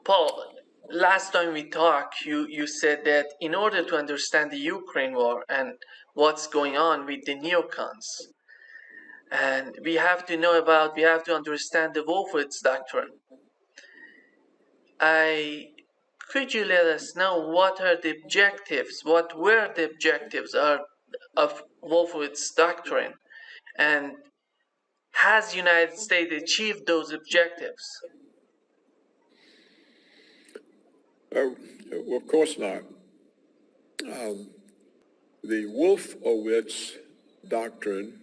Paul, last time we talked, you said that in order to understand the Ukraine war and what's going on with the neocons, and we have to understand the Wolfowitz doctrine. Could you let us know what were the objectives of Wolfowitz doctrine, and has the United States achieved those objectives? Well, of course not. The Wolfowitz doctrine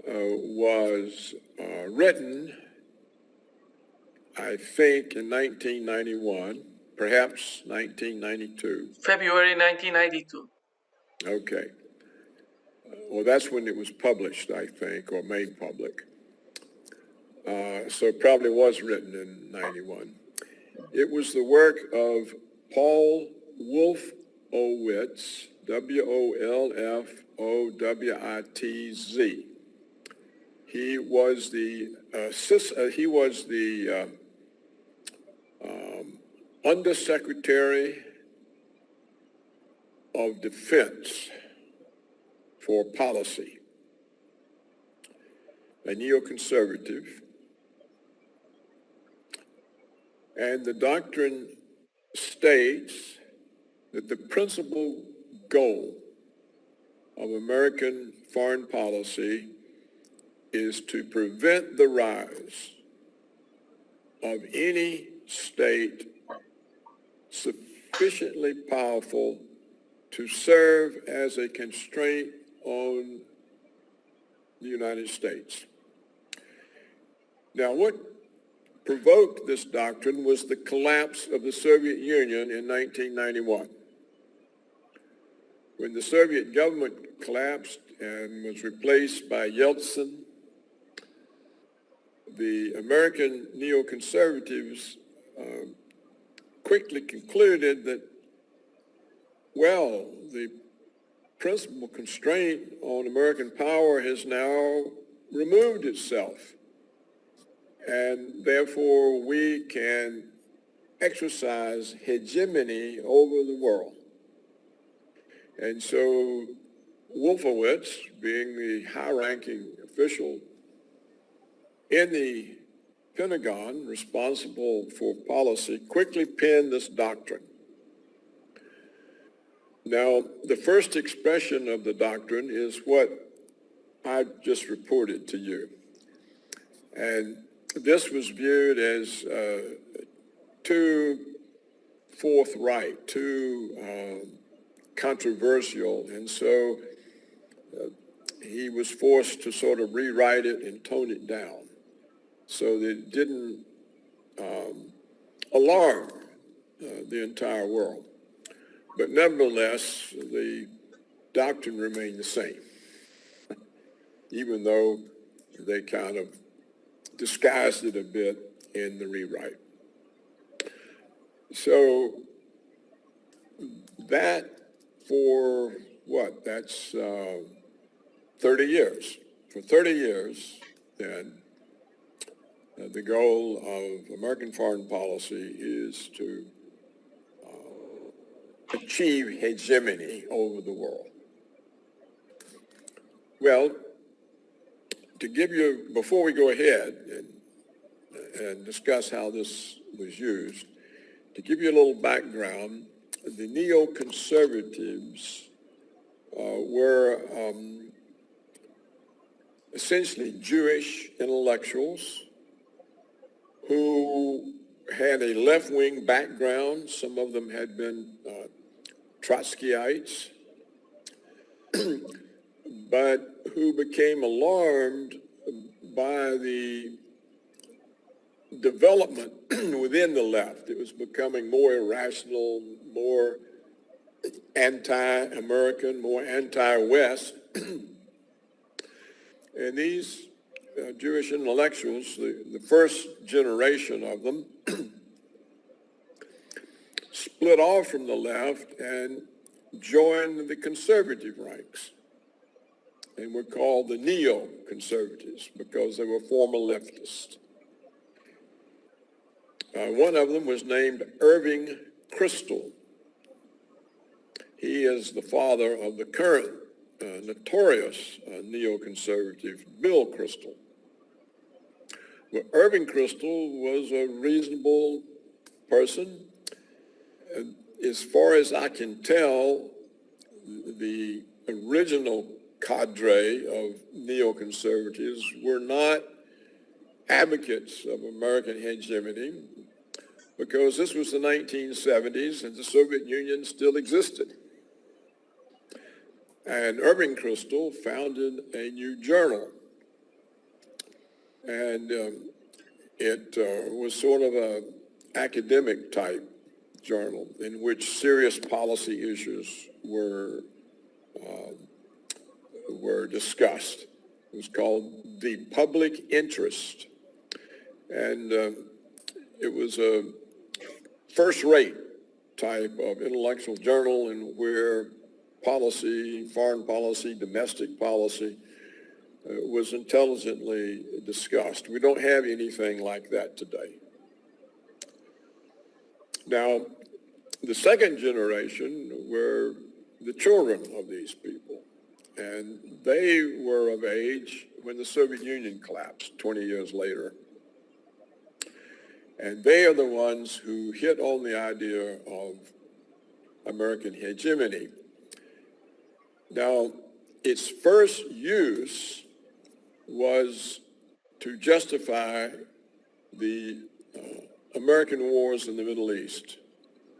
was written, I think, in 1991, perhaps 1992. February 1992. Okay. Well, that's when it was published, I think, or made public. So it probably was written in 91. It was the work of Paul Wolfowitz, Wolfowitz. He was the Undersecretary of Defense for Policy, a neoconservative. And the doctrine states that the principal goal of American foreign policy is to prevent the rise of any state sufficiently powerful to serve as a constraint on the United States. Now, what provoked this doctrine was the collapse of the Soviet Union in 1991. When the Soviet government collapsed and was replaced by Yeltsin, the American neoconservatives quickly concluded that, well, the principal constraint on American power has now removed itself, and therefore we can exercise hegemony over the world. And so Wolfowitz, being the high-ranking official in the Pentagon responsible for policy, quickly penned this doctrine. Now, the first expression of the doctrine is what I just reported to you. And this was viewed as too forthright, too controversial, and so he was forced to sort of rewrite it and tone it down so that it didn't alarm the entire world. But nevertheless, the doctrine remained the same, even though they kind of disguised it a bit in the rewrite. So that for what? That's 30 years. For 30 years, then, the goal of American foreign policy is to achieve hegemony over the world. Well, to give you, before we go ahead and discuss how this was used, to give you a little background, the neoconservatives were essentially Jewish intellectuals who had a left-wing background. Some of them had been Trotskyites, but who became alarmed by the development within the left. It was becoming more irrational, more anti-American, more anti-West. And these Jewish intellectuals, the first generation of them, split off from the left and joined the conservative ranks. And were called the neoconservatives because they were former leftists. One of them was named Irving Kristol. He is the father of the current notorious neoconservative Bill Kristol. Well, Irving Kristol was a reasonable person. As far as I can tell, the original cadre of neoconservatives were not advocates of American hegemony, because this was the 1970s and the Soviet Union still existed. And Irving Kristol founded a new journal, and it was sort of an academic type journal in which serious policy issues were discussed. It was called The Public Interest, and it was a first-rate type of intellectual journal in where policy, foreign policy, domestic policy was intelligently discussed. We don't have anything like that today. Now, the second generation were the children of these people, and they were of age when the Soviet Union collapsed 20 years later. And they are the ones who hit on the idea of American hegemony. Now, its first use was to justify the American wars in the Middle East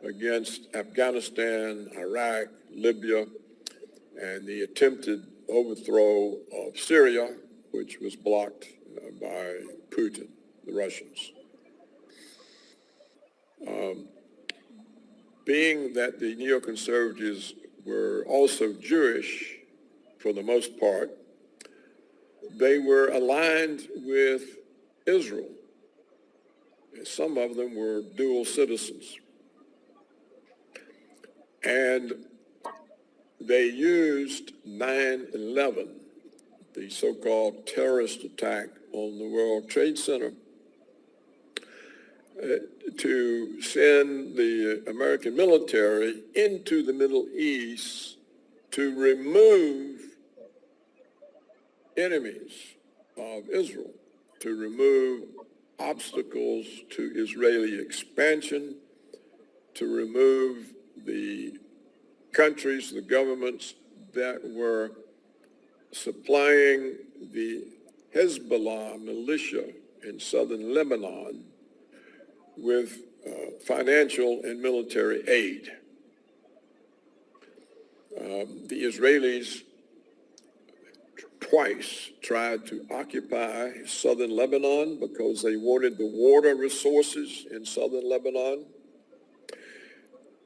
against Afghanistan, Iraq, Libya, and the attempted overthrow of Syria, which was blocked by Putin, the Russians. Being that the neoconservatives were also Jewish for the most part, they were aligned with Israel. Some of them were dual citizens. And they used 9/11, the so-called terrorist attack on the World Trade Center, to send the American military into the Middle East to remove enemies of Israel, to remove obstacles to Israeli expansion, to remove the countries, the governments that were supplying the Hezbollah militia in southern Lebanon with financial and military aid. The Israelis twice tried to occupy southern Lebanon because they wanted the water resources in southern Lebanon,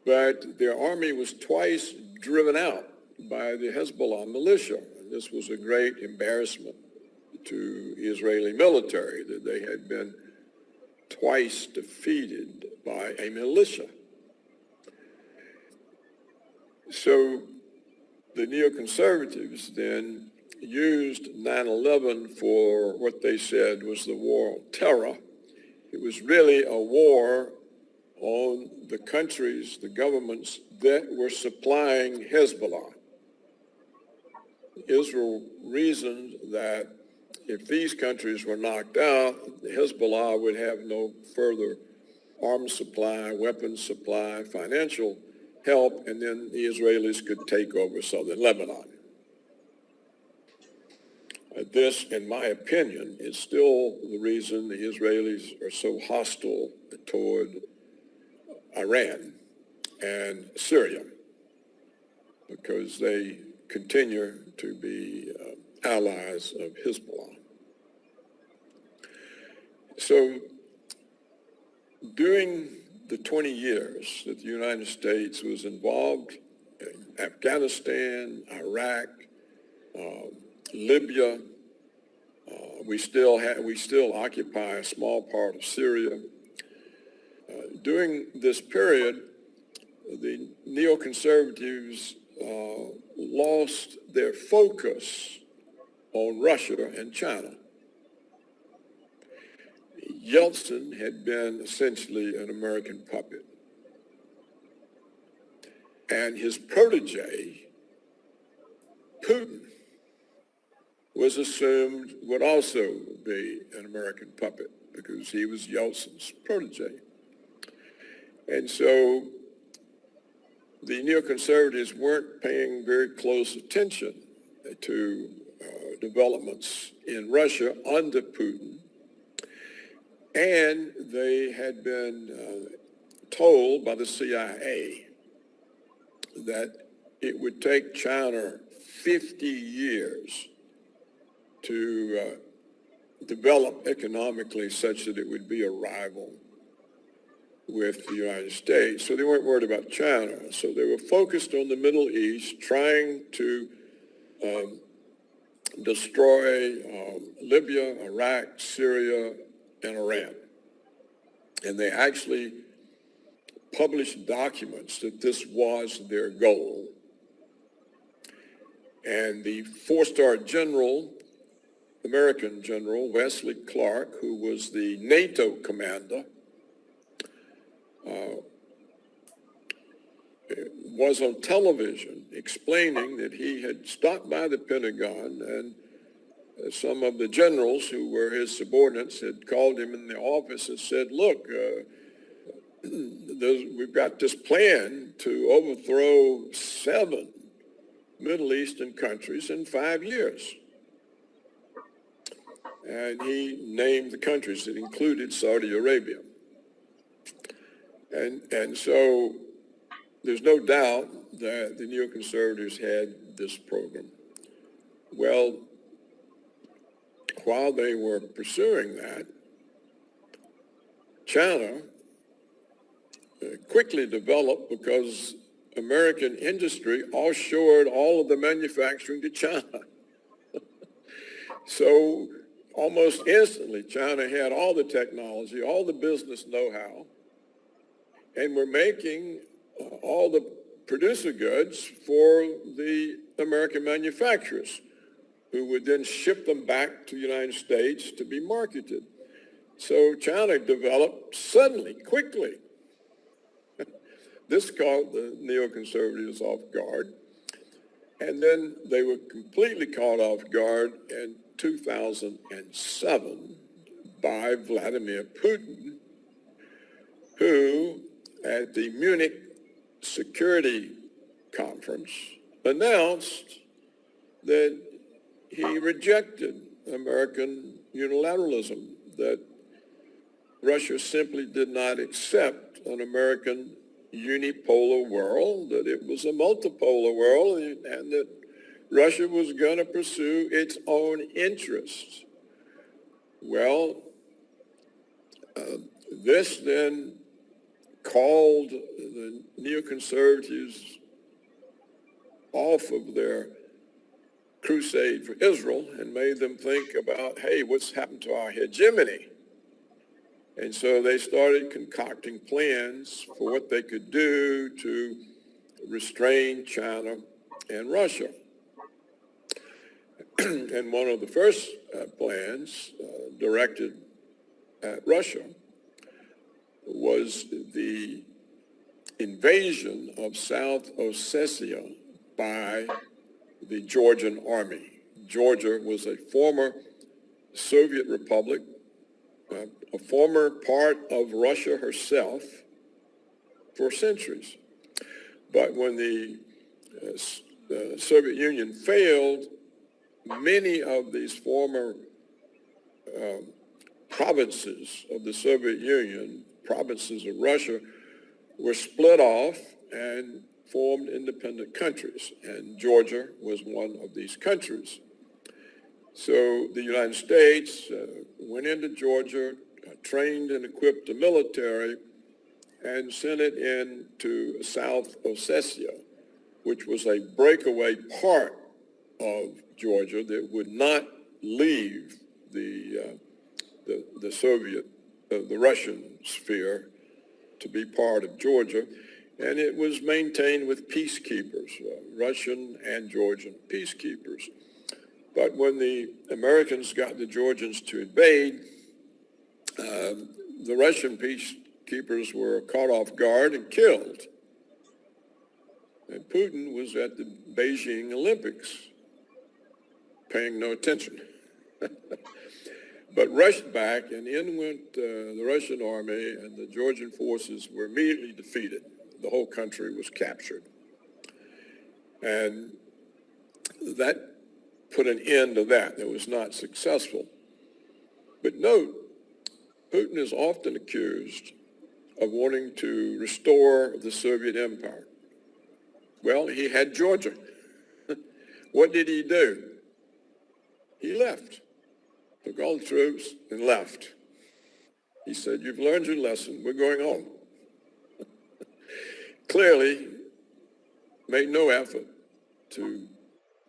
but their army was twice driven out by the Hezbollah militia. This was a great embarrassment to the Israeli military, that they had been twice defeated by a militia. So the neoconservatives then used 9/11 for what they said was the war on terror. It was really a war on the countries, the governments that were supplying Hezbollah. Israel reasoned that if these countries were knocked out, the Hezbollah would have no further arms supply, weapons supply, financial help, and then the Israelis could take over southern Lebanon. This, in my opinion, is still the reason the Israelis are so hostile toward Iran and Syria, because they continue to be allies of Hezbollah. So during the 20 years that the United States was involved in Afghanistan, Iraq, Libya, we still occupy a small part of Syria. During this period, the neoconservatives lost their focus on Russia and China. Yeltsin had been essentially an American puppet. And his protege, Putin, was assumed would also be an American puppet because he was Yeltsin's protege. And so the neoconservatives weren't paying very close attention to developments in Russia under Putin. And they had been told by the CIA that it would take China 50 years to develop economically such that it would be a rival with the United States. So they weren't worried about China. So they were focused on the Middle East, trying to destroy Libya, Iraq, Syria, and Iran. And they actually published documents that this was their goal. And the four-star general, American general, Wesley Clark, who was the NATO commander, was on television explaining that he had stopped by the Pentagon and some of the generals who were his subordinates had called him in the office and said, look, we've got this plan to overthrow 7 Middle Eastern countries in 5 years. And he named the countries that included Saudi Arabia. And so there's no doubt that the neoconservatives had this program. Well, while they were pursuing that, China quickly developed because American industry offshored all of the manufacturing to China. So almost instantly, China had all the technology, all the business know-how, and were making all the producer goods for the American manufacturers, who would then ship them back to the United States to be marketed. So China developed suddenly, quickly. This caught the neoconservatives off guard. And then they were completely caught off guard in 2007 by Vladimir Putin, who at the Munich Security Conference announced that he rejected American unilateralism, that Russia simply did not accept an American unipolar world, that it was a multipolar world, and that Russia was going to pursue its own interests. Well, this then called the neoconservatives off of their crusade for Israel and made them think about, hey, what's happened to our hegemony? And so they started concocting plans for what they could do to restrain China and Russia. And one of the first plans directed at Russia was the invasion of South Ossetia by the Georgian army. Georgia was a former Soviet republic, a former part of Russia herself for centuries. But when the Soviet Union failed, many of these former provinces of the Soviet Union, provinces of Russia, were split off and formed independent countries, and Georgia was one of these countries. So the United States went into Georgia, trained and equipped the military, and sent it into South Ossetia, which was a breakaway part of Georgia that would not leave the Soviet, the Russian sphere to be part of Georgia. And it was maintained with peacekeepers, Russian and Georgian peacekeepers. But when the Americans got the Georgians to invade, The Russian peacekeepers were caught off guard and killed. And Putin was at the Beijing Olympics, paying no attention. But rushed back, and in went the Russian army, and the Georgian forces were immediately defeated. The whole country was captured. And that put an end to that. It was not successful. But note, Putin is often accused of wanting to restore the Soviet empire. Well, he had Georgia. What did he do? He left, took all the troops and left. He said, "You've learned your lesson, we're going home." Clearly made no effort to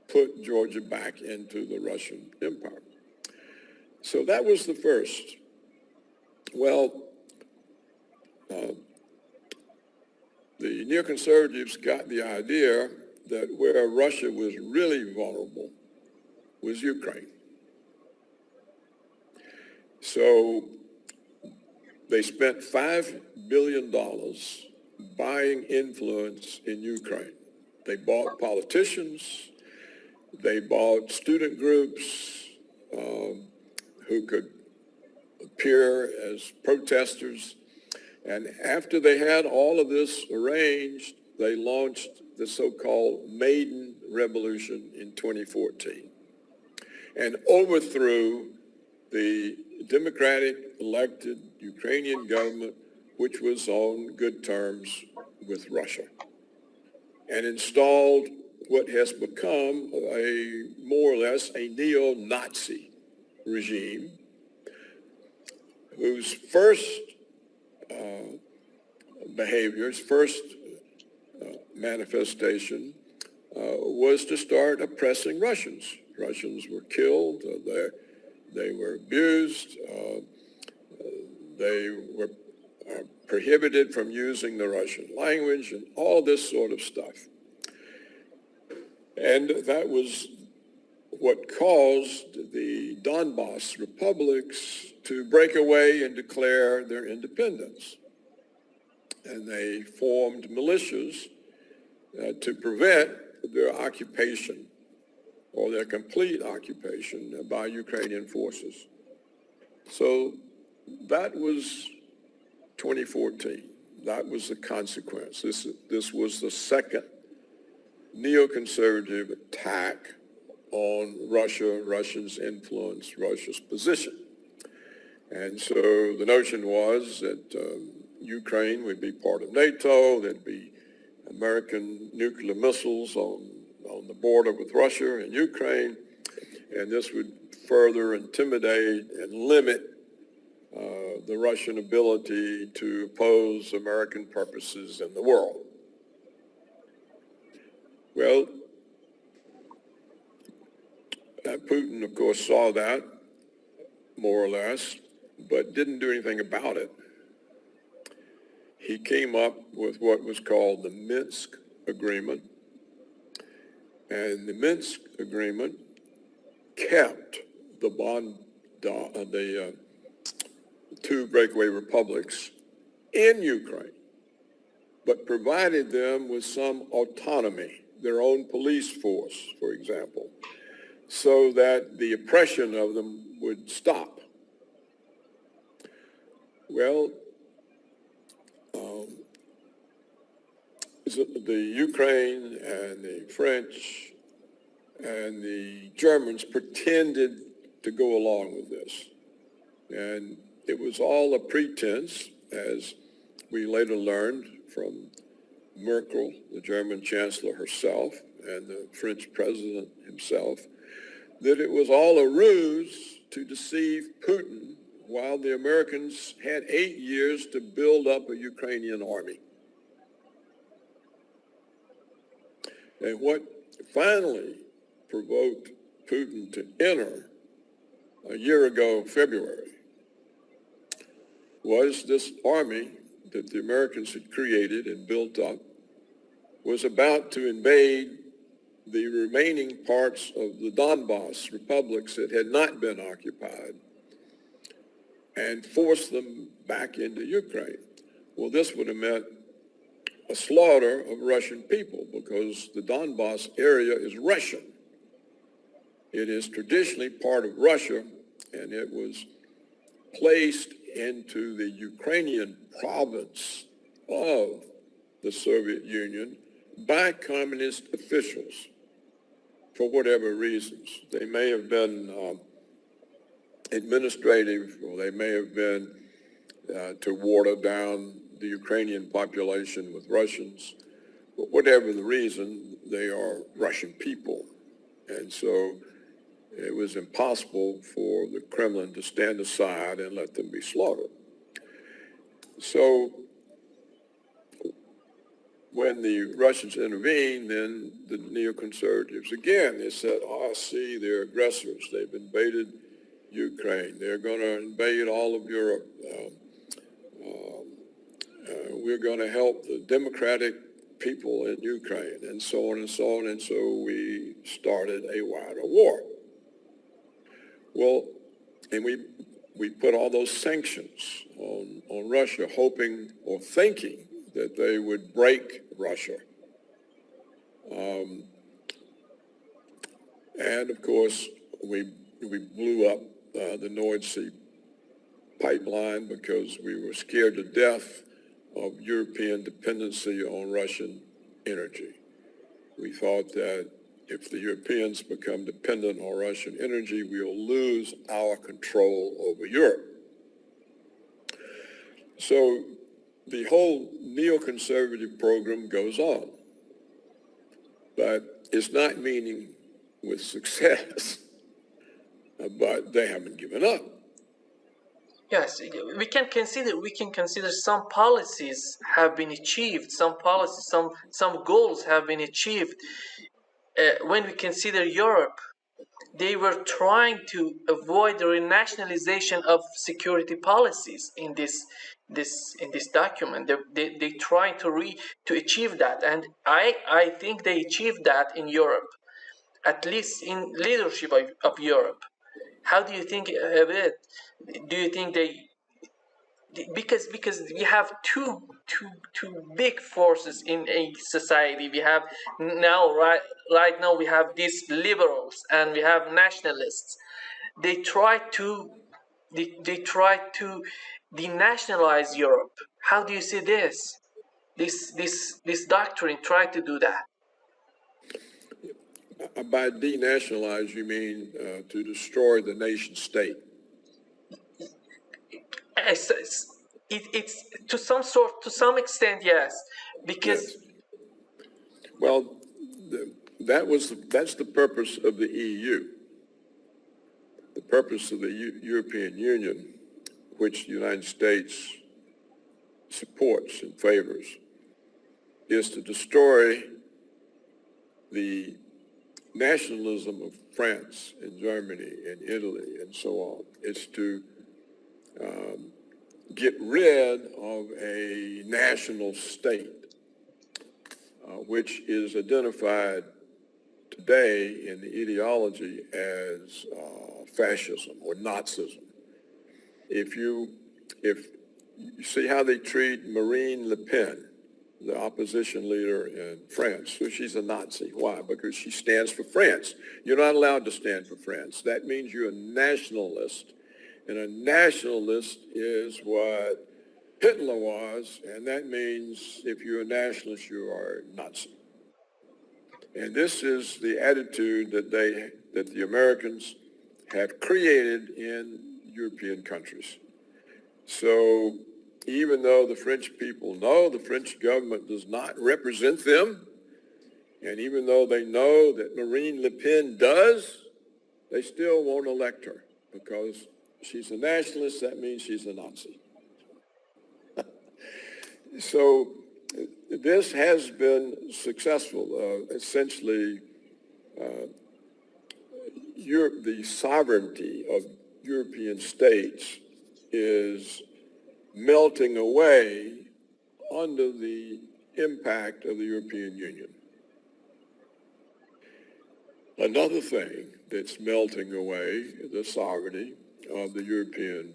put Georgia back into the Russian empire. So that was the first. Well, the neoconservatives got the idea that where Russia was really vulnerable was Ukraine. So they spent $5 billion buying influence in Ukraine. They bought politicians, they bought student groups who could appear as protesters. And after they had all of this arranged, they launched the so-called Maidan Revolution in 2014 and overthrew the democratic elected Ukrainian government, which was on good terms with Russia, and installed what has become a more or less a neo-Nazi regime whose first behaviors, first manifestation was to start oppressing Russians. Russians were killed, they were abused, they were prohibited from using the Russian language and all this sort of stuff. And that was what caused the Donbas republics to break away and declare their independence. And they formed militias to prevent their occupation or their complete occupation by Ukrainian forces. So that was 2014. That was the consequence. This was the second neoconservative attack on Russia, Russia's influence, Russia's position. And so the notion was that Ukraine would be part of NATO, there'd be American nuclear missiles on the border with Russia and Ukraine, and this would further intimidate and limit the Russian ability to oppose American purposes in the world. Well, Putin, of course, saw that, more or less, but didn't do anything about it. He came up with what was called the Minsk Agreement, and the Minsk Agreement kept the two breakaway republics in Ukraine, but provided them with some autonomy, their own police force, for example, so that the oppression of them would stop. Well, the Ukraine and the French and the Germans pretended to go along with this. And it was all a pretense, as we later learned from Merkel, the German chancellor herself, and the French president himself, that it was all a ruse to deceive Putin while the Americans had 8 years to build up a Ukrainian army. And what finally provoked Putin to enter a year ago, February, was this army that the Americans had created and built up was about to invade the remaining parts of the Donbas republics that had not been occupied. and force them back into Ukraine. Well, this would have meant a slaughter of Russian people because the Donbass area is Russian. It is traditionally part of Russia, and it was placed into the Ukrainian province of the Soviet Union by communist officials for whatever reasons. They may have been administrative, or they may have been to water down the Ukrainian population with Russians. But whatever the reason, they are Russian people. And so it was impossible for the Kremlin to stand aside and let them be slaughtered. So when the Russians intervened, then the neoconservatives, again, they said, oh, see, they're aggressors. They've invaded Ukraine. They're going to invade all of Europe. We're going to help the democratic people in Ukraine, and so on and so on. And so we started a wider war. Well, and we put all those sanctions on Russia, hoping or thinking that they would break Russia. And of course, we blew up the Nord Stream pipeline because we were scared to death of European dependency on Russian energy. We thought that if the Europeans become dependent on Russian energy, we'll lose our control over Europe. So the whole neoconservative program goes on, but it's not meaning with success, but they haven't given up. Yes, we can consider some policies have been achieved, some policies, some goals have been achieved. When we consider Europe, they were trying to avoid the renationalization of security policies in this document. They trying to achieve that, and I think they achieved that in Europe, at least in leadership of Europe. How do you think of it? Do you think they, because we have two big forces in a society. We have now right now we have these liberals and we have nationalists. They try to they try to denationalize Europe. How do you see this? This doctrine try to do that. By denationalize, you mean to destroy the nation state? It's to some extent, yes, because Yes. Well, that's the purpose of the EU. The purpose of the European Union, which the United States supports and favors, is to destroy the nationalism of France and Germany and Italy and so on. It's to get rid of a national state, which is identified today in the ideology as fascism or Nazism. If you see how they treat Marine Le Pen, the opposition leader in France, so she's a Nazi. Why? Because she stands for France. You're not allowed to stand for France. That means you're a nationalist, and a nationalist is what Hitler was, and that means if you're a nationalist, you are a Nazi. And this is the attitude that the Americans have created in European countries. So even though the French people know the French government does not represent them, and even though they know that Marine Le Pen does, they still won't elect her because she's a nationalist. That means she's a Nazi. So this has been successful. Essentially, the sovereignty of European states is melting away under the impact of the European Union. Another thing that's melting away the sovereignty of the European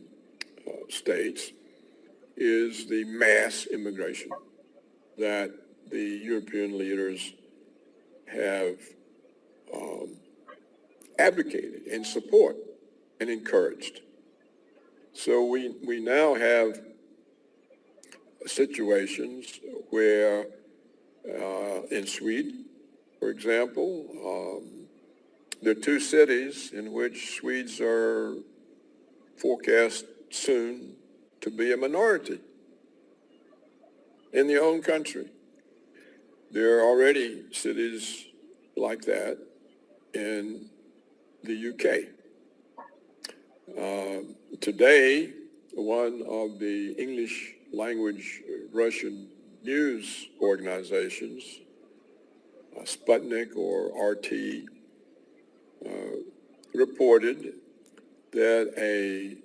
states is the mass immigration that the European leaders have advocated and support and encouraged. So we now have situations where in Sweden, for example, there are two cities in which Swedes are forecast soon to be a minority in their own country. There are already cities like that in the UK. Today, one of the English language Russian news organizations, Sputnik or RT, reported that a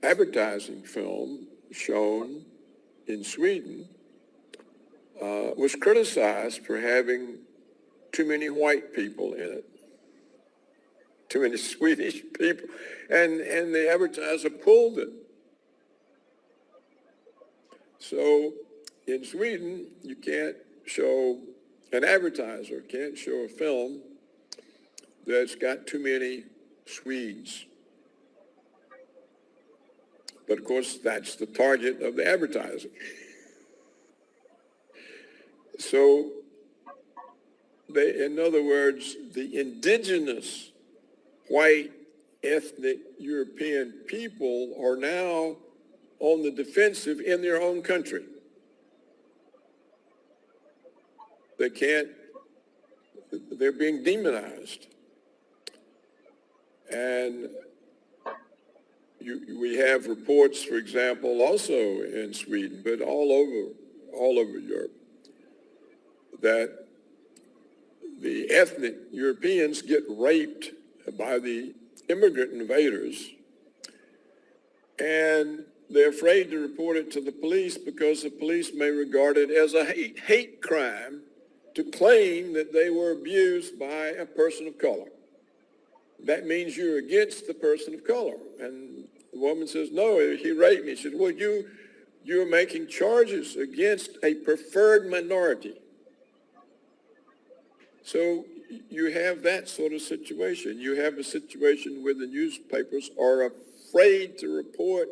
advertising film shown in Sweden was criticized for having too many white people in it, too many Swedish people, and the advertiser pulled it. So in Sweden, you can't show, an advertiser can't show a film that's got too many Swedes. But of course, that's the target of the advertising. So they, in other words, the indigenous white ethnic European people are now on the defensive in their own country. They're being demonized. And we have reports, for example, also in Sweden, but all over Europe, that the ethnic Europeans get raped by the immigrant invaders, and they're afraid to report it to the police because the police may regard it as a hate crime to claim that they were abused by a person of color. That means you're against the person of color. And the woman says, no, he raped me. She said, well, you're making charges against a preferred minority. So you have that sort of situation. You have a situation where the newspapers are afraid to report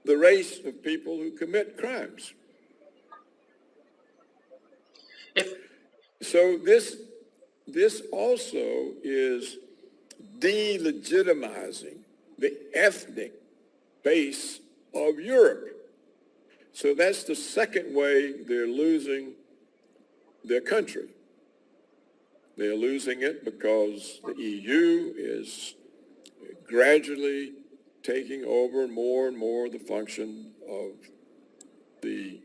the race of people who commit crimes. So this also is delegitimizing the ethnic base of Europe. So that's the second way they're losing their country. They're losing it because the EU is gradually taking over more and more the function of the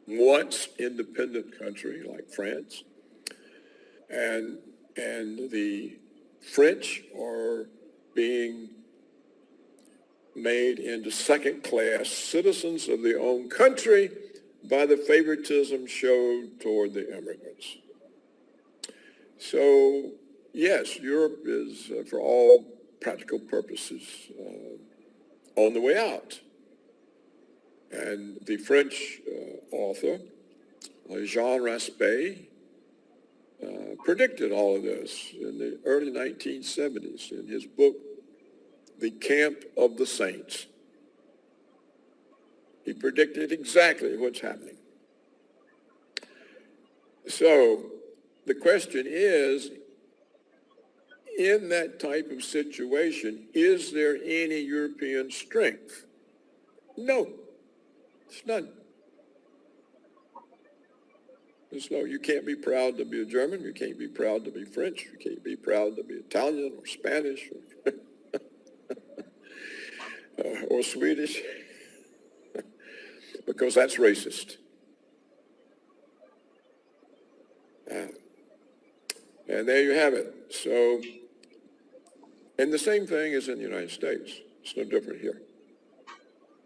once independent country like France. And the French are being made into second-class citizens of their own country by the favoritism showed toward the immigrants. So, yes, Europe is, for all practical purposes, on the way out. And the French author, Jean Raspail, predicted all of this in the early 1970s in his book, The Camp of the Saints. He predicted exactly what's happening. So the question is, in that type of situation, is there any European strength? No, it's none. There's no, you can't be proud to be a German, you can't be proud to be French, you can't be proud to be Italian or Spanish or Swedish, because that's racist. And there you have it. So, and the same thing is in the United States. It's no different here.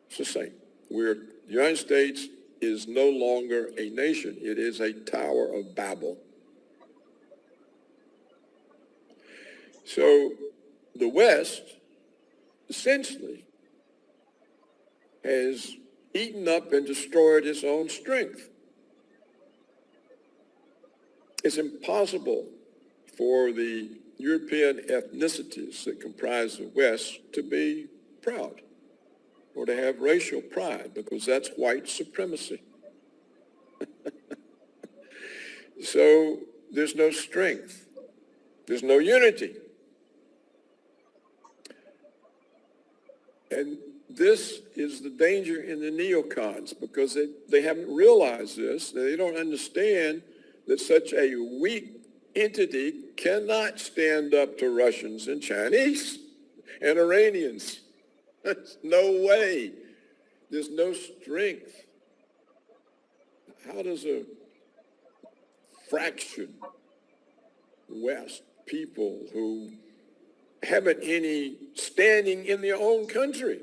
It's the same. The United States is no longer a nation. It is a Tower of Babel. So the West essentially has eaten up and destroyed its own strength. It's impossible for the European ethnicities that comprise the West to be proud or to have racial pride, because that's white supremacy. So there's no strength. There's no unity. And this is the danger in the neocons, because they haven't realized this. They don't understand that such a weak entity cannot stand up to Russians and Chinese and Iranians. There's no way. There's no strength. How does a fractured West people who haven't any standing in their own country,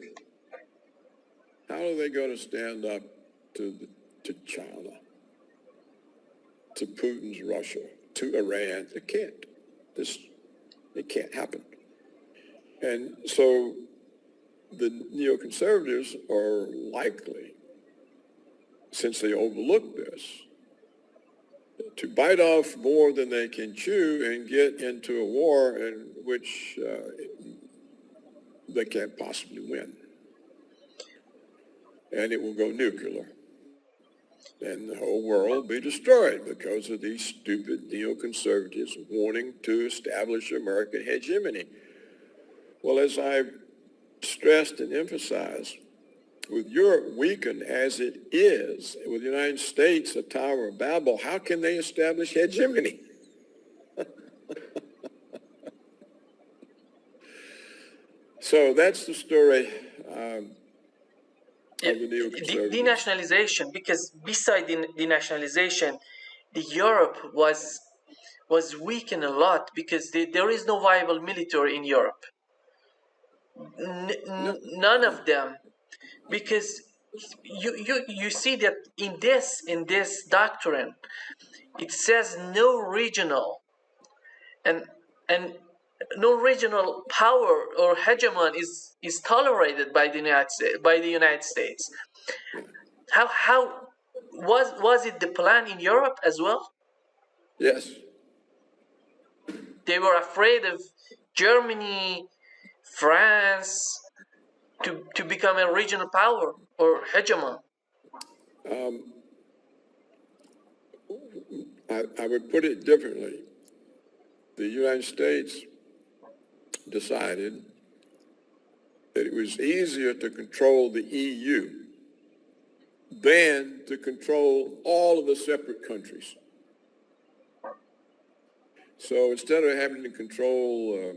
how are they going to stand up to China, to Putin's Russia, to Iran? They can't. It can't happen. And so the neoconservatives are likely, since they overlook this, to bite off more than they can chew and get into a war in which they can't possibly win. And it will go nuclear. And the whole world will be destroyed because of these stupid neoconservatives wanting to establish American hegemony. Well, as I've stressed and emphasized, with Europe weakened as it is, with the United States a Tower of Babel, how can they establish hegemony? So that's the story of the neoconservatives. Denationalization, because beside denationalization, the Europe was weakened a lot because there is no viable military in Europe. None of them, because you see that in this doctrine, it says no regional and no regional power or hegemon is tolerated by the United States. How was it the plan in Europe as well? Yes. They were afraid of Germany, France to become a regional power or hegemon. I would put it differently. The United States decided that it was easier to control the EU than to control all of the separate countries. So instead of having to control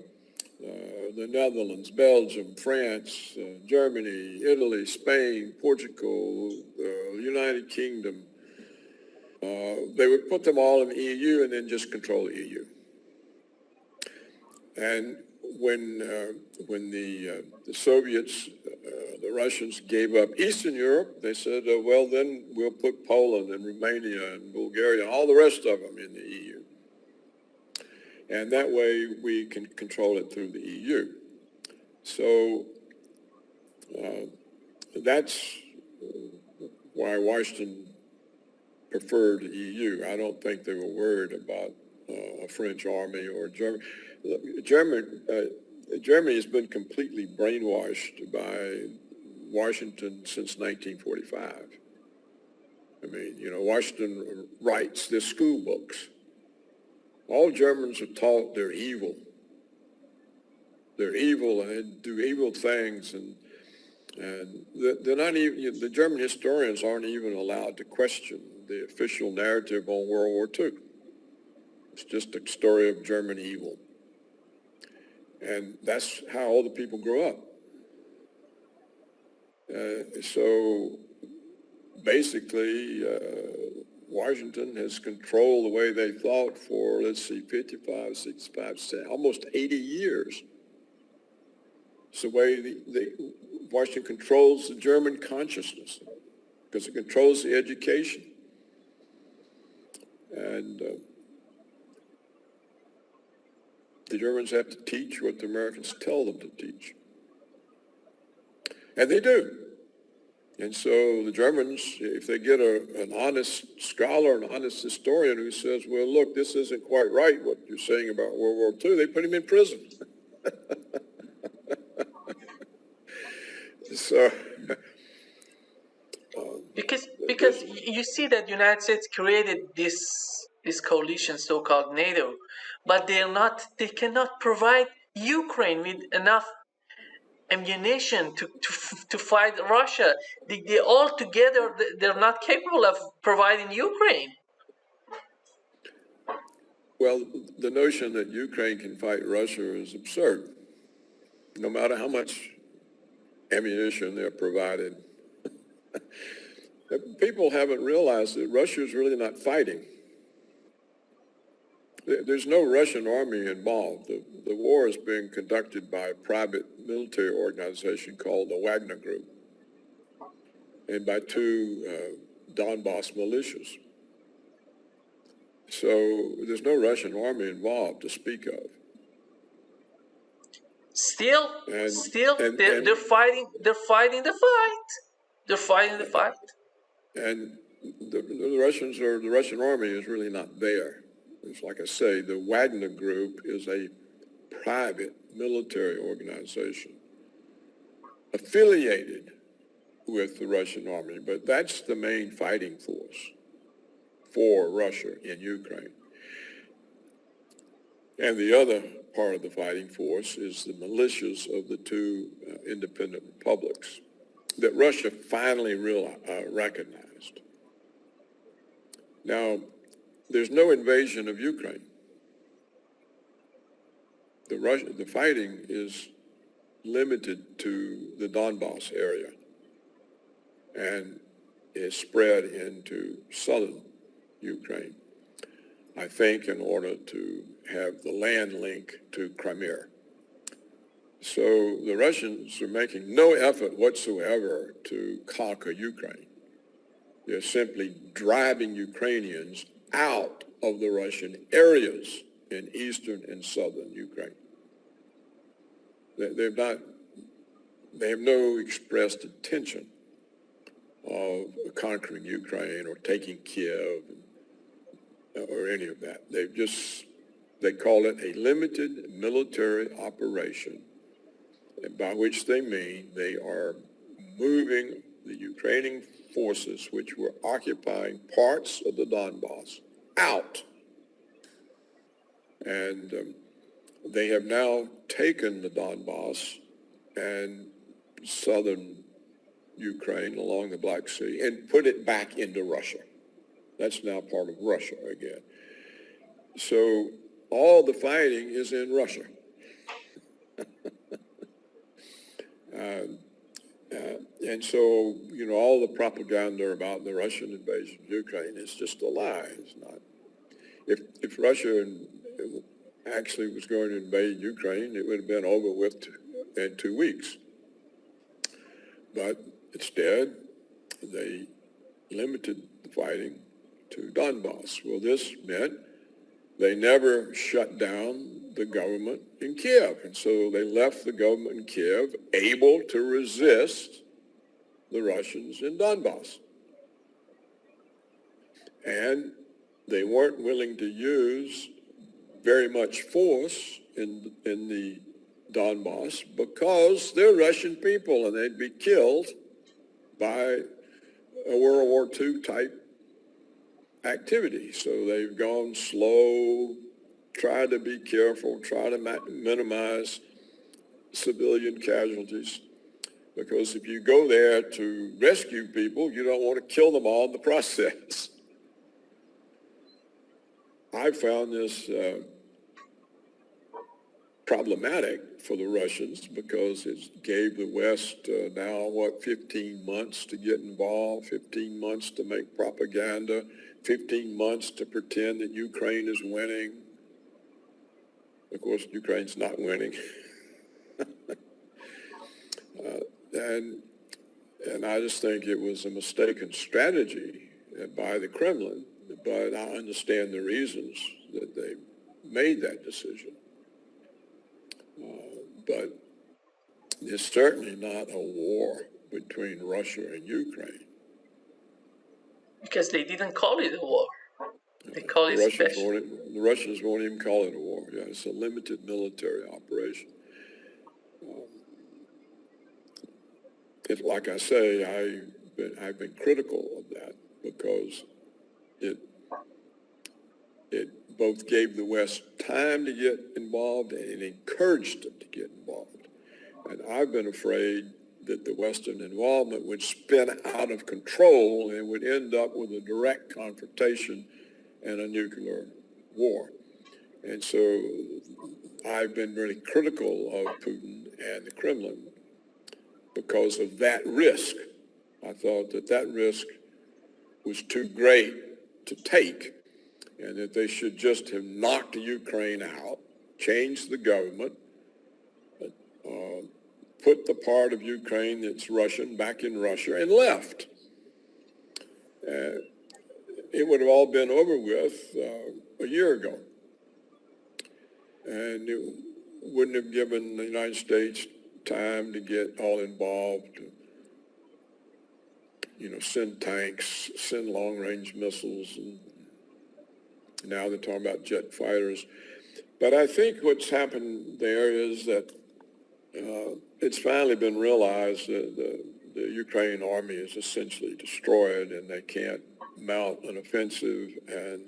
the Netherlands, Belgium, France, Germany, Italy, Spain, Portugal, the United Kingdom, they would put them all in the EU and then just control the EU. And when the Soviets, the Russians gave up Eastern Europe, they said, well, then we'll put Poland and Romania and Bulgaria and all the rest of them in the EU. And that way we can control it through the EU. So that's why Washington preferred the EU. I don't think they were worried about a French army or German. Germany has been completely brainwashed by Washington since 1945. I mean, Washington writes their school books. All Germans are taught they're evil. They're evil and they do evil things, and they're not even. The German historians aren't even allowed to question the official narrative on World War II. It's just a story of German evil. And that's how all the people grow up. So basically, Washington has controlled the way they thought for, 55, 65, almost 80 years. It's the way Washington controls the German consciousness, because it controls the education. And the Germans have to teach what the Americans tell them to teach. And they do. And so the Germans, if they get an honest scholar, an honest historian who says, well, look, this isn't quite right, what you're saying about World War II, they put him in prison. So, because you see that the United States created this coalition, so-called NATO, but they cannot provide Ukraine with enough ammunition to fight Russia. They all together, they're not capable of providing Ukraine. well, the notion that Ukraine can fight Russia is absurd. No matter how much ammunition they're provided, people haven't realized that Russia is really not fighting. There's no Russian army involved. The war is being conducted by a private military organization called the Wagner Group and by two Donbass militias. So there's no Russian army involved to speak of. They're fighting the fight. They're fighting the fight. And the Russian army is really not there. It's like I say, the Wagner Group is a private military organization affiliated with the Russian army, but that's the main fighting force for Russia in Ukraine. And the other part of the fighting force is the militias of the two independent republics that Russia finally recognized. Now, there's no invasion of Ukraine. The fighting is limited to the Donbass area and is spread into southern Ukraine, I think, in order to have the land link to Crimea. So the Russians are making no effort whatsoever to conquer Ukraine. They're simply driving Ukrainians out of the Russian areas in eastern and southern Ukraine. They have no expressed intention of conquering Ukraine or taking Kiev or any of that. They call it a limited military operation, by which they mean they are moving the Ukrainian forces which were occupying parts of the Donbass out. And they have now taken the Donbass and southern Ukraine along the Black Sea and put it back into Russia. That's now part of Russia again. So all the fighting is in Russia. And so, all the propaganda about the Russian invasion of Ukraine is just a lie. It's not. If Russia actually was going to invade Ukraine, it would have been over with in 2 weeks. But instead, they limited the fighting to Donbass. Well, this meant they never shut down the government in Kiev. And so they left the government in Kiev able to resist the Russians in Donbass. And they weren't willing to use very much force in the Donbass because they're Russian people and they'd be killed by a World War II type activity. So they've gone slow, try to be careful, try to minimize civilian casualties, because if you go there to rescue people, you don't want to kill them all in the process. I found this problematic for the Russians because it gave the West now, 15 months to get involved, 15 months to make propaganda, 15 months to pretend that Ukraine is winning. Of course, Ukraine's not winning. And I just think it was a mistaken strategy by the Kremlin, but I understand the reasons that they made that decision. But it's certainly not a war between Russia and Ukraine. Because they didn't call it a war. They call it special. The Russians won't even call it a war. Yeah, it's a limited military operation. Like I say, I've been critical of that because it both gave the West time to get involved and it encouraged them to get involved. And I've been afraid that the Western involvement would spin out of control and would end up with a direct confrontation and a nuclear war. And so I've been really critical of Putin and the Kremlin because of that risk. I thought that risk was too great to take and that they should just have knocked Ukraine out, changed the government, put the part of Ukraine that's Russian back in Russia and left. It would have all been over with a year ago. And it wouldn't have given the United States time to get all involved, send tanks, send long-range missiles, and now they're talking about jet fighters. But I think what's happened there is that it's finally been realized that the Ukrainian army is essentially destroyed and they can't mount an offensive, and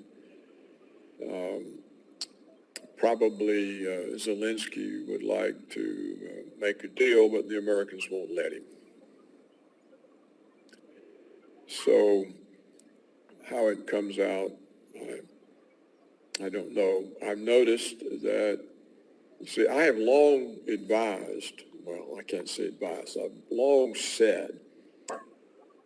probably Zelensky would like to make a deal, but the Americans won't let him. So how it comes out, I don't know. I've noticed that, see, I have long advised, well, I can't say advised, I've long said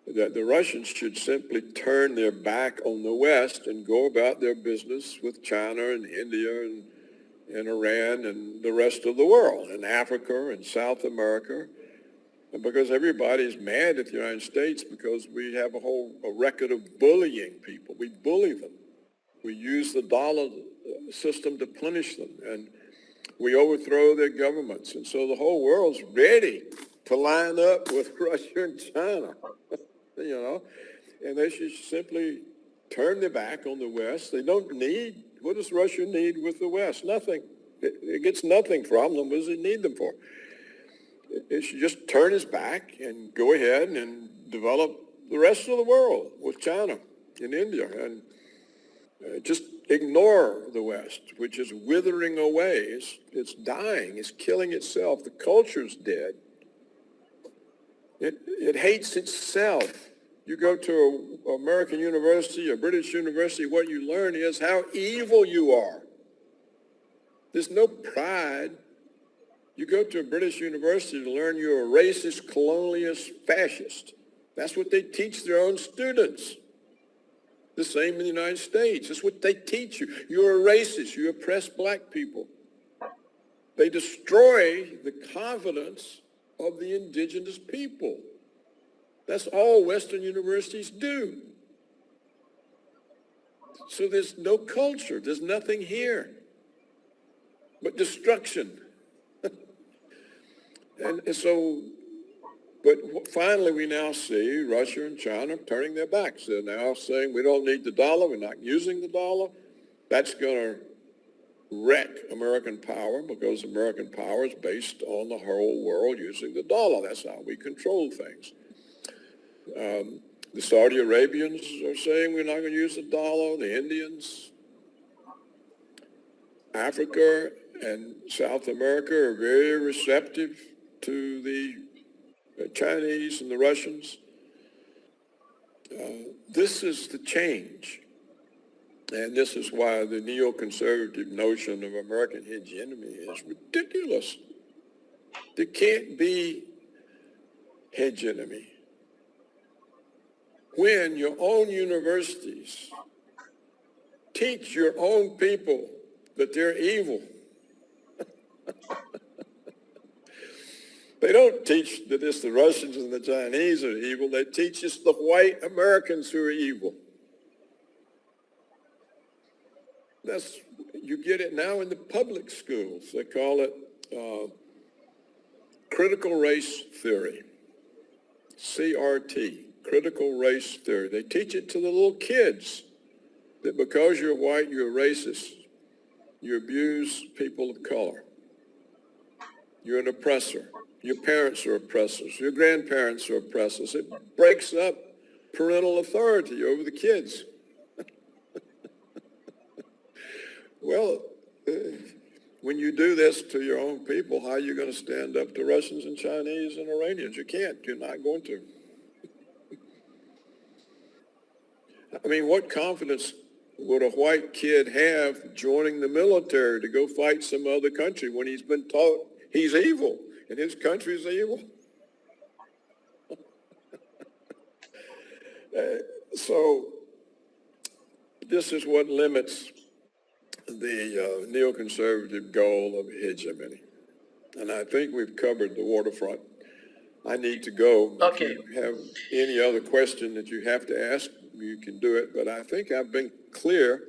that the Russians should simply turn their back on the West and go about their business with China and India and Iran and the rest of the world, and Africa and South America, because everybody's mad at the United States because we have a record of bullying people. We bully them. We use the dollar system to punish them, and we overthrow their governments. And so the whole world's ready to line up with Russia and China, and they should simply turn their back on the West. They don't need, what does Russia need with the West? Nothing. It gets nothing from them. What does it need them for? It should just turn its back and go ahead and develop the rest of the world with China and India, and just ignore the West, which is withering away. It's dying. It's killing itself. The culture's dead. It hates itself. You go to an American university, a British university, what you learn is how evil you are. There's no pride. You go to a British university to learn you're a racist, colonialist, fascist. That's what they teach their own students. The same in the United States. That's what they teach you. You're a racist. You oppress black people. They destroy the confidence of the indigenous people. That's all Western universities do. So there's no culture. There's nothing here but destruction. And so, but finally we now see Russia and China turning their backs. They're now saying we don't need the dollar. We're not using the dollar. That's going to wreck American power because American power is based on the whole world using the dollar. That's how we control things. The Saudi Arabians are saying we're not going to use the dollar. The Indians, Africa and South America are very receptive to the Chinese and the Russians. This is the change. And this is why the neoconservative notion of American hegemony is ridiculous. There can't be hegemony when your own universities teach your own people that they're evil. They don't teach that it's the Russians and the Chinese are evil. They teach it's the white Americans who are evil. You get it now in the public schools. They call it critical race theory. CRT, critical race theory. They teach it to the little kids that because you're white, you're racist. You abuse people of color. You're an oppressor. Your parents are oppressors. Your grandparents are oppressors. It breaks up parental authority over the kids. Well, when you do this to your own people, how are you going to stand up to Russians and Chinese and Iranians? You can't. You're not going to. I mean, what confidence would a white kid have joining the military to go fight some other country when he's been taught he's evil and his country's evil? So this is what limits the neoconservative goal of hegemony. And I think we've covered the waterfront. I need to go. Okay. If you have any other question that you have to ask, you can do it. But I think I've been clear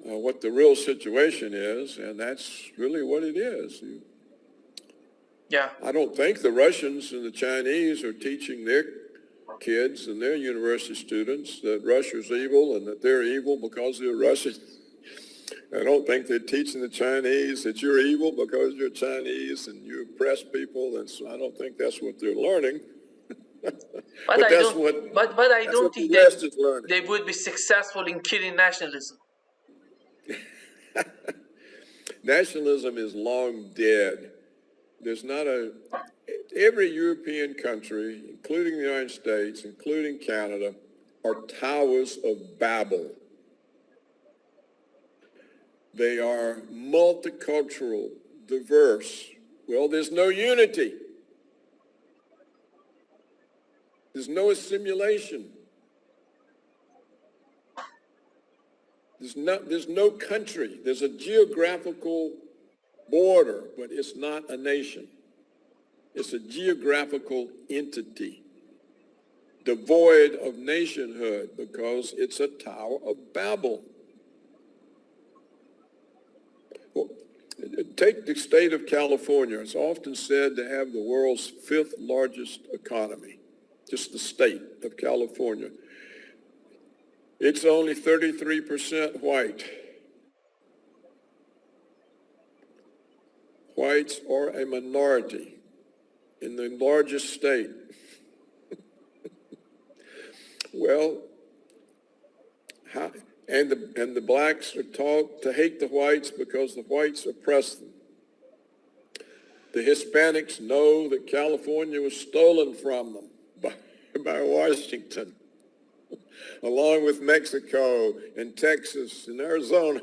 what the real situation is, and that's really what it is. Yeah. I don't think the Russians and the Chinese are teaching their kids and their university students that Russia's evil and that they're evil because they're Russian. I don't think they're teaching the Chinese that you're evil because you're Chinese and you oppress people, and so I don't think that's what they're learning. But I don't think they would be successful in killing nationalism. Nationalism is long dead. There's not every European country, including the United States, including Canada, are towers of Babel. They are multicultural, diverse. Well, there's no unity. There's no assimilation. There's no country. There's a geographical border, but it's not a nation. It's a geographical entity, devoid of nationhood because it's a Tower of Babel. Well, take the state of California. It's often said to have the world's 5th largest economy, just the state of California. It's only 33% white. Whites are a minority in the largest state. Well, and the blacks are taught to hate the whites because the whites oppress them. The Hispanics know that California was stolen from them by Washington, along with Mexico and Texas and Arizona.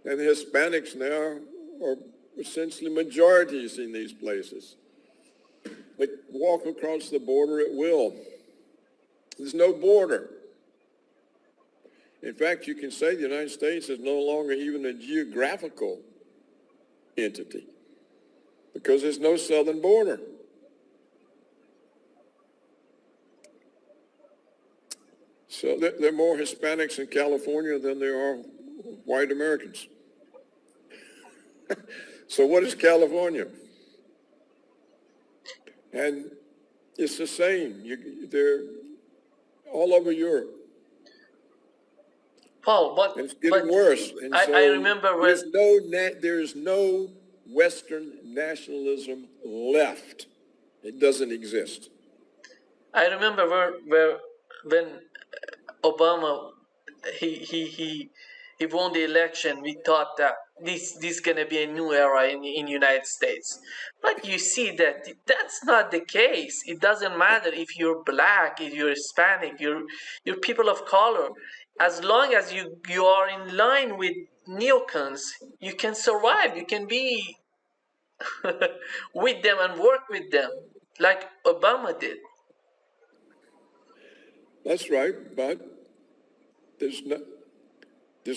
And the Hispanics now are essentially majorities in these places. They walk across the border at will. There's no border. In fact, you can say the United States is no longer even a geographical entity because there's no southern border. So there are more Hispanics in California than there are white Americans. So what is California? And it's the same. They're all over Europe. Paul, and it's getting worse. And so I remember there's no Western nationalism left. It doesn't exist. I remember when Obama he won the election, we thought that this is gonna be a new era in United States. But you see that that's not the case. It doesn't matter if you're black, if you're Hispanic, you're people of color. As long as you are in line with neocons, you can survive. You can be with them and work with them, like Obama did. That's right, but there's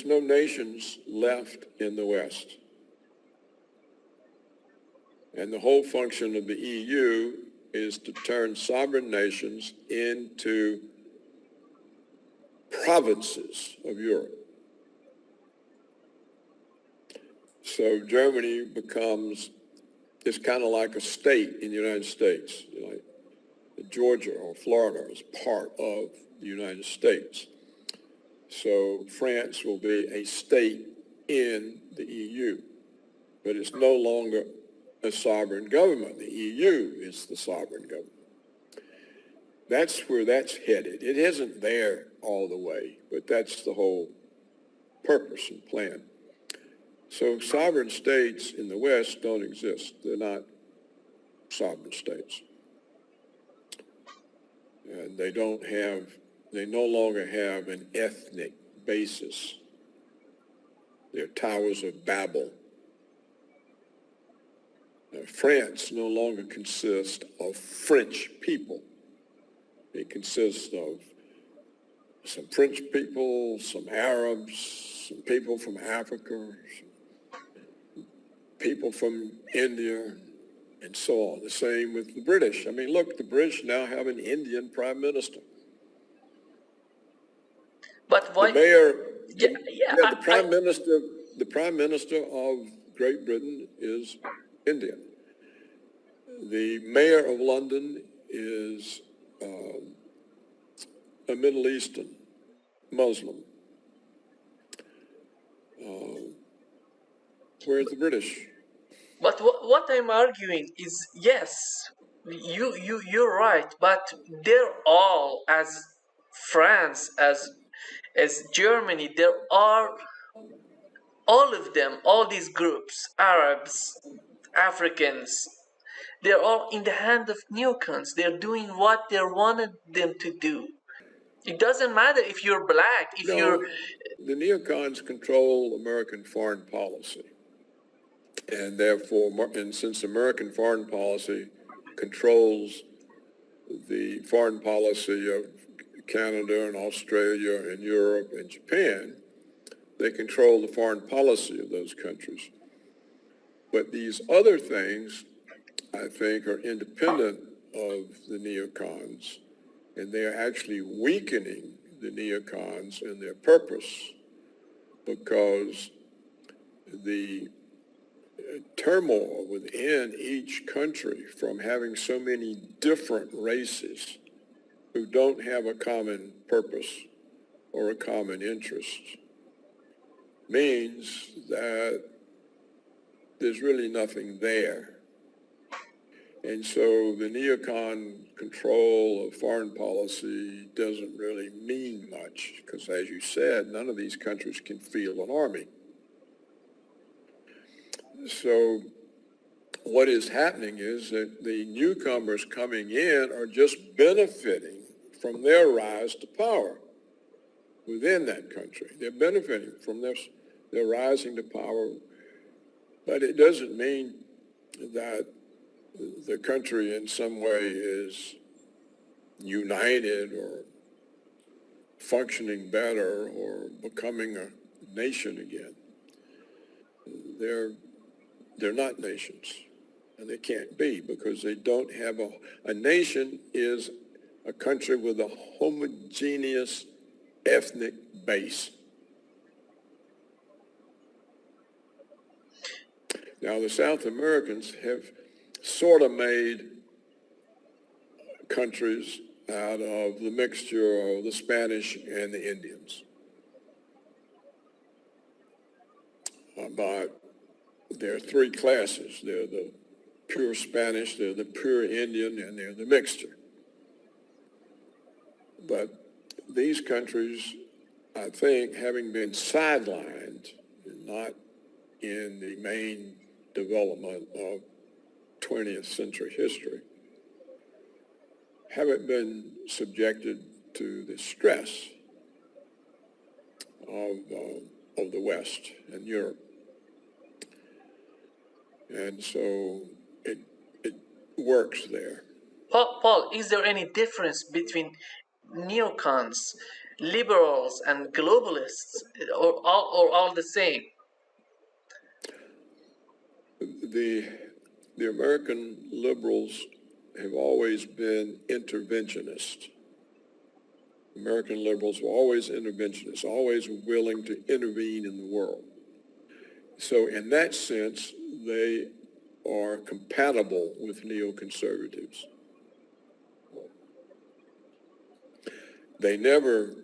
no nations left in the West. And the whole function of the EU is to turn sovereign nations into provinces of Europe. So Germany it's kind of like a state in the United States. Georgia or Florida is part of the United States. So France will be a state in the EU, but it's no longer a sovereign government. The EU is the sovereign government. That's where that's headed. It isn't there all the way, but that's the whole purpose and plan. So sovereign states in the West don't exist. They're not sovereign states. And they no longer have an ethnic basis. They're towers of Babel. France no longer consists of French people. It consists of some French people, some Arabs, some people from Africa, some people from India, and so on. The same with the British. I mean, look, the British now have an Indian prime minister. But why? The mayor, I- the prime minister of Great Britain is Indian. The mayor of London is a Middle Eastern Muslim. Where's the British? But what I'm arguing is, yes, you're right, but they're all, as France, as Germany, there are all of them, all these groups, Arabs, Africans, they're all in the hand of neocons. They're doing what they wanted them to do. It doesn't matter if you're black, if No, you're... the neocons control American foreign policy. And therefore, and since American foreign policy controls the foreign policy of Canada and Australia and Europe and Japan, they control the foreign policy of those countries. But these other things, I think, are independent of the neocons, and they're actually weakening the neocons and their purpose, because the turmoil within each country from having so many different races who don't have a common purpose or a common interest means that there's really nothing there. And so the neocon control of foreign policy doesn't really mean much, because as you said, none of these countries can field an army. So what is happening is that the newcomers coming in are just benefiting from their rise to power within that country. They're benefiting from their rising to power, but it doesn't mean that the country in some way is united or functioning better or becoming a nation again. They're not nations, and they can't be, because they don't have a nation is a country with a homogeneous ethnic base. Now, the South Americans have sort of made countries out of the mixture of the Spanish and the Indians. But there are three classes. They're the pure Spanish, they're the pure Indian, and they're the mixture. But these countries, I think, having been sidelined, not in the main development of 20th century history, haven't been subjected to the stress of the West and Europe. And so it works there. Paul, is there any difference between neocons, liberals, and globalists, or all the same? The American liberals have always been interventionists. American liberals were always interventionists, always willing to intervene in the world. So in that sense, they are compatible with neoconservatives. they never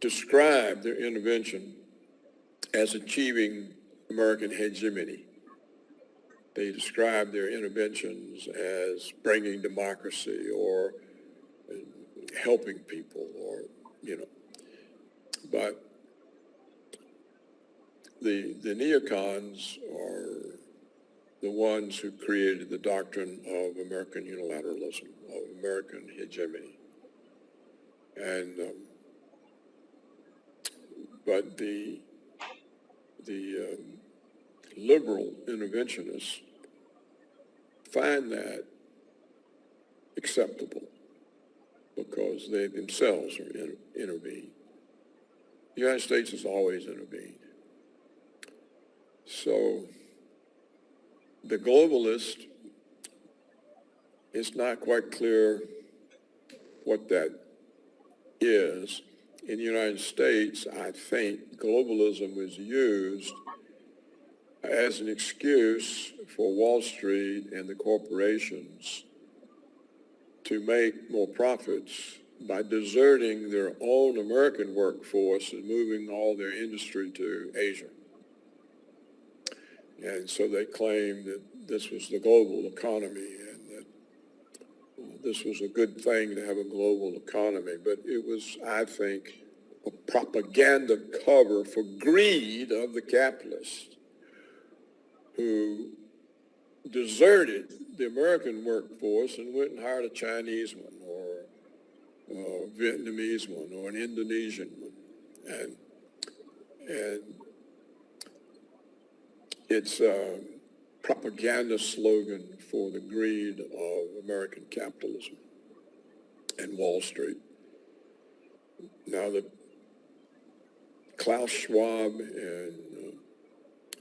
described their intervention as achieving American hegemony. They described their interventions as bringing democracy or helping people, or, but the neocons are the ones who created the doctrine of American unilateralism, of American hegemony. And, but the liberal interventionists find that acceptable because they themselves are intervened. The United States has always intervened. So the globalist, it's not quite clear what that is. In the United States, I think globalism was used as an excuse for Wall Street and the corporations to make more profits by deserting their own American workforce and moving all their industry to Asia. And so they claimed that this was the global economy and that this was a good thing to have a global economy. But it was, I think, a propaganda cover for greed of the capitalists who deserted the American workforce and went and hired a Chinese one or a Vietnamese one or an Indonesian one. And it's a propaganda slogan for the greed of American capitalism and Wall Street. Now that Klaus Schwab and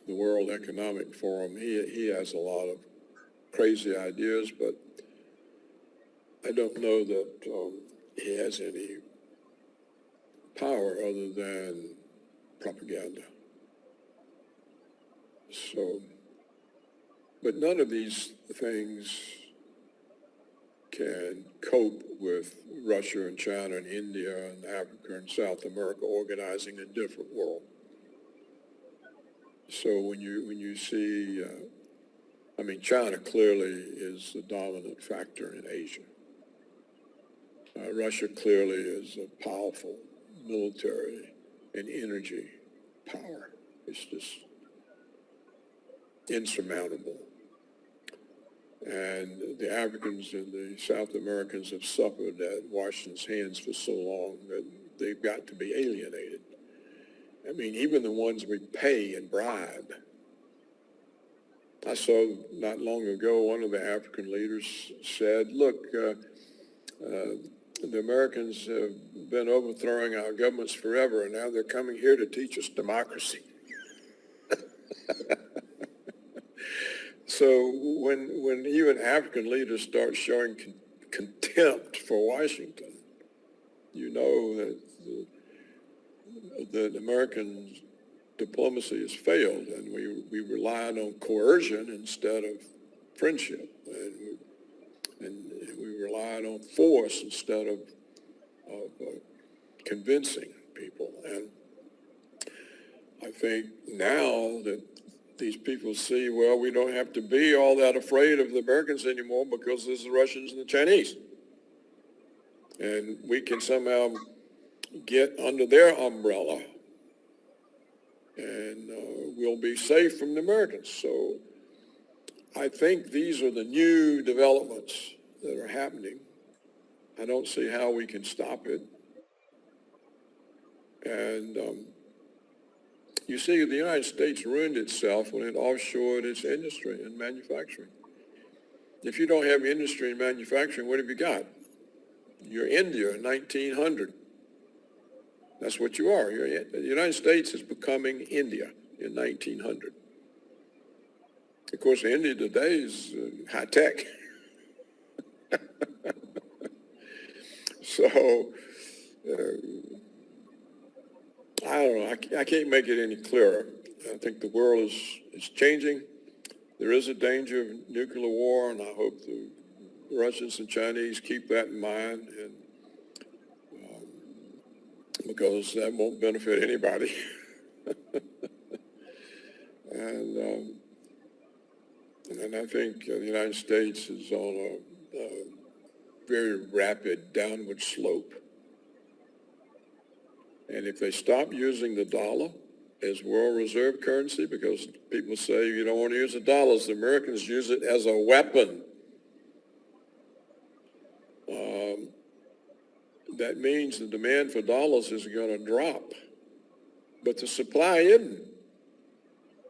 the World Economic Forum, he has a lot of crazy ideas, but I don't know that he has any power other than propaganda. So, but none of these things can cope with Russia and China and India and Africa and South America organizing a different world. So when you see, China clearly is the dominant factor in Asia. Russia clearly is a powerful military and energy power. It's just insurmountable. And the Africans and the South Americans have suffered at Washington's hands for so long that they've got to be alienated. Even the ones we pay and bribe. I saw not long ago one of the African leaders said, look, the Americans have been overthrowing our governments forever, and now they're coming here to teach us democracy. So when even African leaders start showing contempt for Washington, you know that American diplomacy has failed, and we relied on coercion instead of friendship, and we relied on force instead of convincing people. And I think now that these people see, well, we don't have to be all that afraid of the Americans anymore because there's the Russians and the Chinese. And we can somehow get under their umbrella and we'll be safe from the Americans. So I think these are the new developments that are happening. I don't see how we can stop it. And you see, the United States ruined itself when it offshored its industry and manufacturing. If you don't have industry and manufacturing, what have you got? You're India in 1900. That's what you are. The United States is becoming India in 1900. Of course, India today is high tech. So, I don't know. I can't make it any clearer. I think the world is changing. There is a danger of nuclear war, and I hope the Russians and Chinese keep that in mind. because that won't benefit anybody. And I think the United States is on a very rapid downward slope. And if they stop using the dollar as world reserve currency, because people say you don't want to use the dollars, the Americans use it as a weapon. That means the demand for dollars is going to drop, but the supply isn't,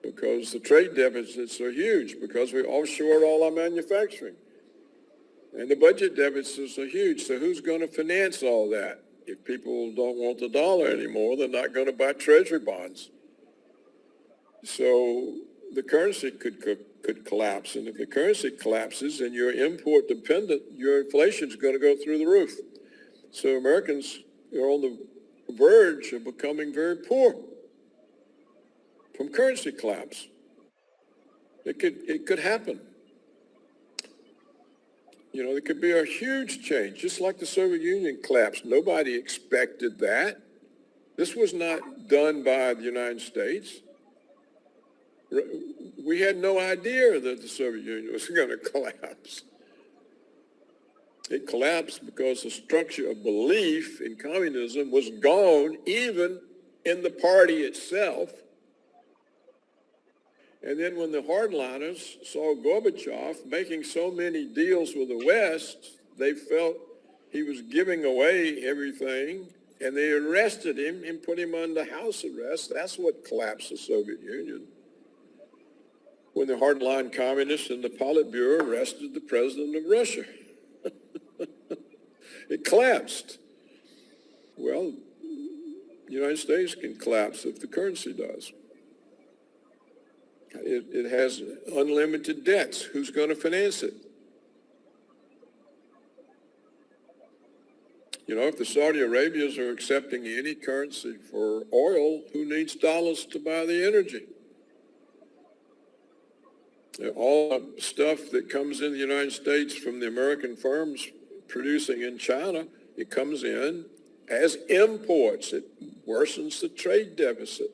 because the trade deficits are huge, because we offshored all our manufacturing. And the budget deficits are huge, so who's going to finance all that? If people don't want the dollar anymore, they're not going to buy treasury bonds. So the currency could collapse, and if the currency collapses and you're import dependent, your inflation is going to go through the roof. So Americans are on the verge of becoming very poor from currency collapse. It could happen. You know, there could be a huge change, just like the Soviet Union collapsed. Nobody expected that. This was not done by the United States. We had no idea that the Soviet Union was going to collapse. It collapsed because the structure of belief in communism was gone, even in the party itself. And then when the hardliners saw Gorbachev making so many deals with the West, they felt he was giving away everything, and they arrested him and put him under house arrest. That's what collapsed the Soviet Union. When the hardline communists in the Politburo arrested the president of Russia. It collapsed. Well, the United States can collapse if the currency does. It has unlimited debts. Who's going to finance it? You know, if the Saudi Arabians are accepting any currency for oil, who needs dollars to buy the energy? All the stuff that comes in the United States from the American firms producing in China, it comes in as imports. It worsens the trade deficit.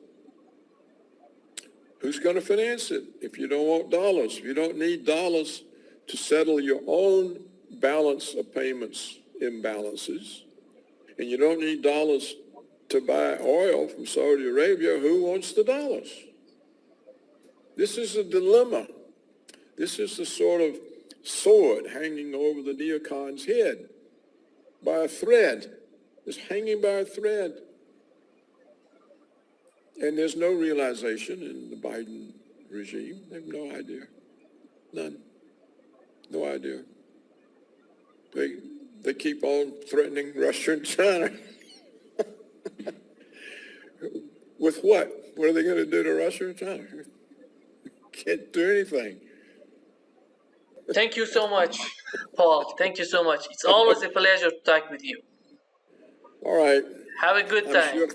Who's going to finance it if you don't want dollars? If you don't need dollars to settle your own balance of payments imbalances, and you don't need dollars to buy oil from Saudi Arabia, who wants the dollars? This is a dilemma. This is the sort of sword hanging over the neocon's head by a thread. It's hanging by a thread. And there's no realization in the Biden regime. They have no idea. None. No idea. They keep on threatening Russia and China. With what? What are they going to do to Russia and China? Can't do anything. Thank you so much, Paul. Thank you so much. It's always a pleasure to talk with you. All right. Have a good time.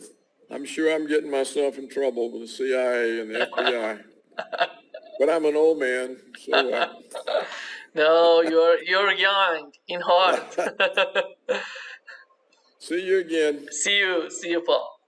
I'm sure I'm getting myself in trouble with the CIA and the FBI. But I'm an old man, so No, you're young in heart. See you again. See you, Paul.